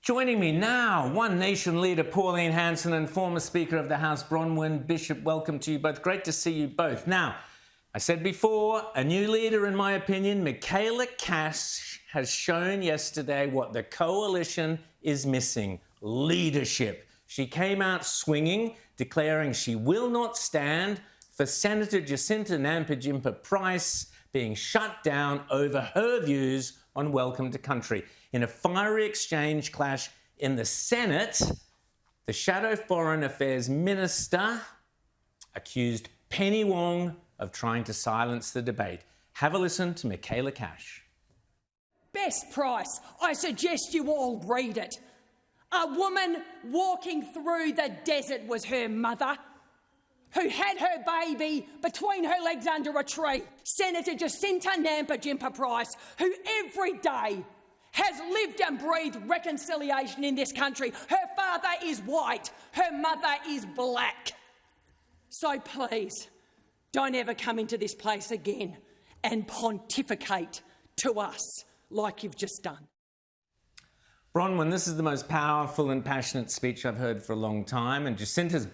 Joining me now, One Nation leader Pauline Hanson and former Speaker of the House Bronwyn Bishop. Welcome to you both. Great to see you both. Now, I said before, a new leader, in my opinion, Michaelia Cash, has shown yesterday what the coalition is missing: leadership. She came out swinging, declaring she will not stand for Senator Jacinta Price being shut down over her views on Welcome to Country. In a fiery exchange clash in the Senate, the Shadow Foreign Affairs Minister accused Penny Wong of trying to silence the debate. Have a listen to Michaelia Cash. Best Price, I suggest you all read it. A woman walking through the desert was her mother, who had her baby between her legs under a tree. Senator Jacinta Price, who every day has lived and breathed reconciliation in this country. Her father is white, her mother is black. So please, don't ever come into this place again and pontificate to us like you've just done. Bronwyn, this is the most powerful and passionate speech I've heard for a long time. And Jacinta's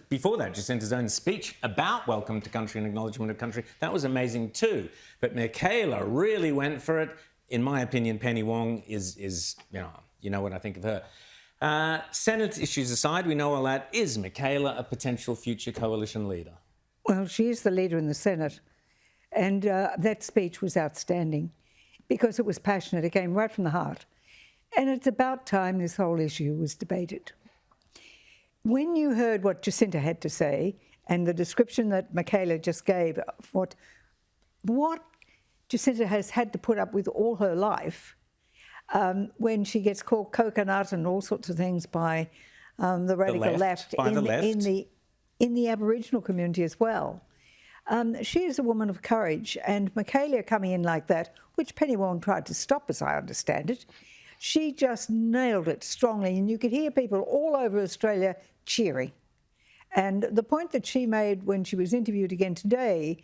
own speech about Welcome to Country and Acknowledgement of Country, that was amazing too. But Michaelia really went for it. In my opinion, Penny Wong is you know what I think of her. Senate issues aside, we know all that. Is Michaelia a potential future coalition leader? Well, she is the leader in the Senate. And that speech was outstanding because it was passionate. It came right from the heart. And it's about time this whole issue was debated. When you heard what Jacinta had to say and the description that Michaelia just gave of what Jacinta has had to put up with all her life, when she gets called coconut and all sorts of things by the radical left in the Aboriginal community as well. She is a woman of courage, and Michaelia coming in like that, which Penny Wong tried to stop, as I understand it, she just nailed it strongly, and you could hear people all over Australia cheering. And the point that she made when she was interviewed again today,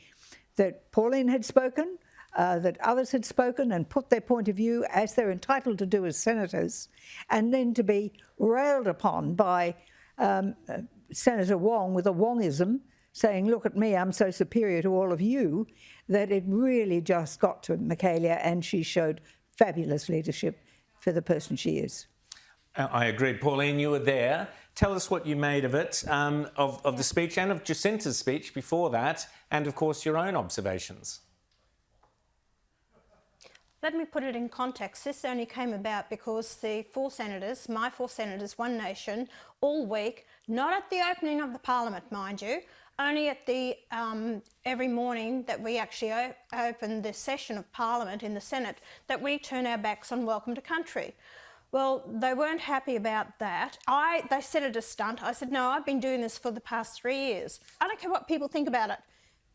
that Pauline had spoken, that others had spoken and put their point of view as they're entitled to do as senators, and then to be railed upon by Senator Wong with a Wongism, saying, look at me, I'm so superior to all of you, that it really just got to Michaelia, and she showed fabulous leadership for the person she is. I agree. Pauline, you were there. Tell us what you made of it, of the speech and of Jacinta's speech before that, and of course your own observations. Let me put it in context. This only came about because the my four senators, One Nation, all week, not at the opening of the Parliament, mind you, only at the every morning that we actually open the session of Parliament in the Senate, that we turn our backs on Welcome to Country. Well, they weren't happy about that. They said it a stunt. I said, no, I've been doing this for the past 3 years. I don't care what people think about it.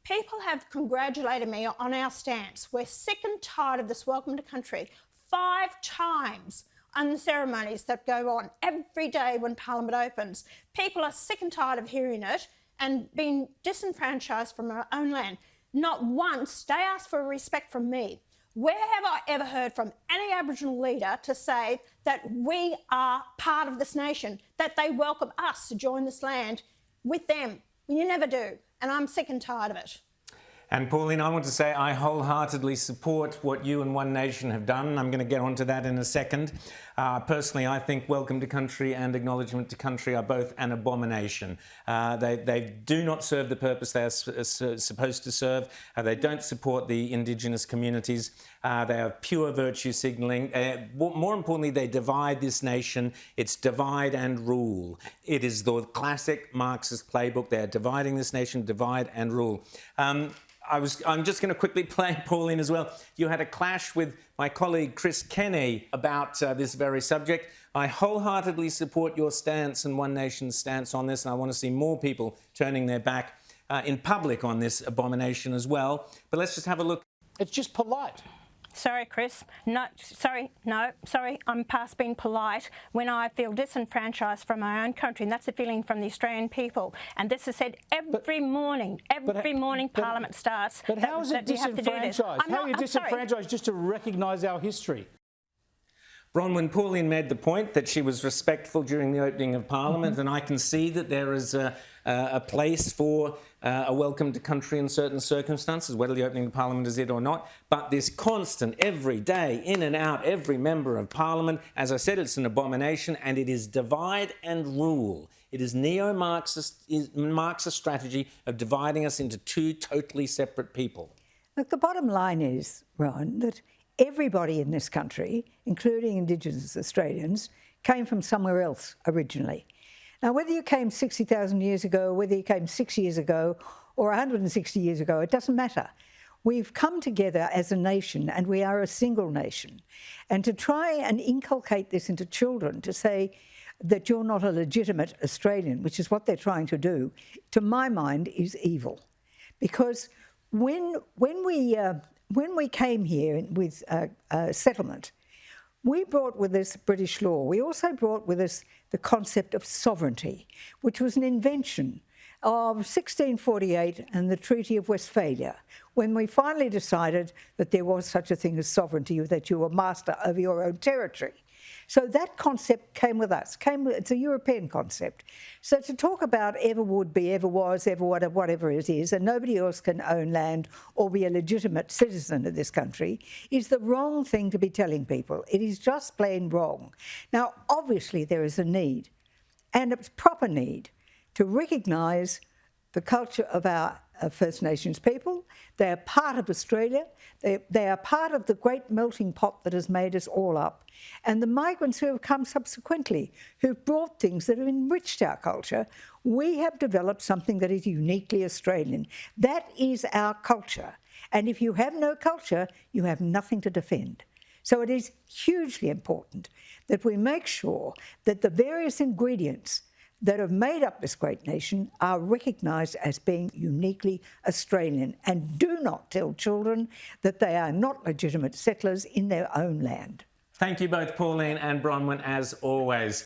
People have congratulated me on our stance. We're sick and tired of this Welcome to Country 5 times on the ceremonies that go on every day when Parliament opens. People are sick and tired of hearing it and being disenfranchised from our own land. Not once they asked for respect from me. Where have I ever heard from any Aboriginal leader to say that we are part of this nation, that they welcome us to join this land with them? You never do, and I'm sick and tired of it. And Pauline, I want to say I wholeheartedly support what you and One Nation have done. I'm going to get onto that in a second. Personally, I think Welcome to Country and Acknowledgement to Country are both an abomination. They do not serve the purpose they are supposed to serve. They don't support the Indigenous communities. They are pure virtue signalling. More importantly, they divide this nation. It's divide and rule. It is the classic Marxist playbook. They are dividing this nation, divide and rule. I'm just going to quickly play, Pauline, as well. You had a clash with my colleague Chris Kenny about this very subject. I wholeheartedly support your stance and One Nation's stance on this, and I want to see more people turning their back in public on this abomination as well. But let's just have a look. It's just polite. Sorry, Chris. No, sorry. I'm past being polite when I feel disenfranchised from my own country, and that's a feeling from the Australian people. And this is said every morning Parliament starts. But how is it disenfranchised? How are you disenfranchised just to recognise our history? Bronwyn, Pauline made the point that she was respectful during the opening of Parliament, and I can see that there is a place for a welcome to country in certain circumstances, whether the opening of Parliament is it or not. But this constant, every day, in and out, every member of Parliament, as I said, it's an abomination, and it is divide and rule. It is neo-Marxist strategy of dividing us into two totally separate people. Look, the bottom line is, Rowan, that everybody in this country, including Indigenous Australians, came from somewhere else originally. Now, whether you came 60,000 years ago, whether you came 6 years ago or 160 years ago, it doesn't matter. We've come together as a nation and we are a single nation. And to try and inculcate this into children, to say that you're not a legitimate Australian, which is what they're trying to do, to my mind, is evil. Because when we came here with settlement, we brought with us British law. We also brought with us the concept of sovereignty, which was an invention of 1648 and the Treaty of Westphalia, when we finally decided that there was such a thing as sovereignty, that you were master of your own territory. So that concept came with us. It's a European concept. So to talk about ever would be, ever was, ever whatever it is, and nobody else can own land or be a legitimate citizen of this country is the wrong thing to be telling people. It is just plain wrong. Now, obviously there is a need, and a proper need, to recognise the culture of our First Nations people. They are part of Australia. They are part of the great melting pot that has made us all up. And the migrants who have come subsequently, who've brought things that have enriched our culture, we have developed something that is uniquely Australian. That is our culture. And if you have no culture, you have nothing to defend. So it is hugely important that we make sure that the various ingredients that have made up this great nation are recognised as being uniquely Australian, and do not tell children that they are not legitimate settlers in their own land. Thank you both, Pauline and Bronwyn, as always.